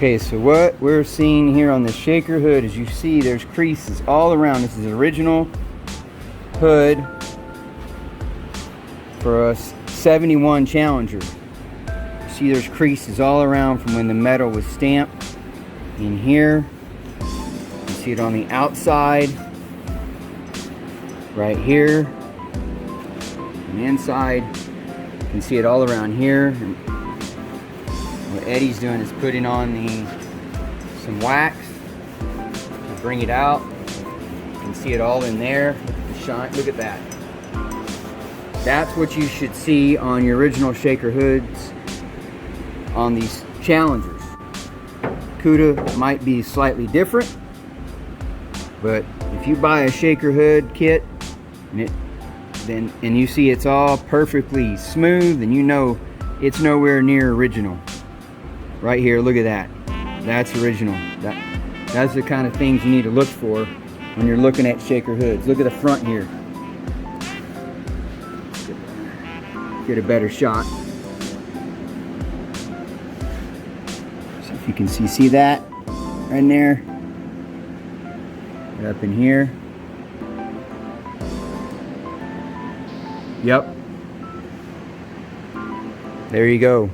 Okay, so what we're seeing here on the shaker hood, as you see, there's creases all around. This is the original hood for a 71 Challenger. You see there's creases all around from when the metal was stamped in here. You see it on the outside, right here, and the inside. You can see it all around here. And what Eddie's doing is putting on some wax to bring it out. You can see it all in there. Look at the shine. Look at that. That's what you should see on your original shaker hoods on these Challengers. Cuda might be slightly different, but if you buy a shaker hood kit and you see it's all perfectly smooth, then you know it's nowhere near original. Right here, look at that. That's original. That's the kind of things you need to look for when you're looking at shaker hoods. Look at the front here. Get a better shot. So if you can see that right there. Right up in here. Yep. There you go.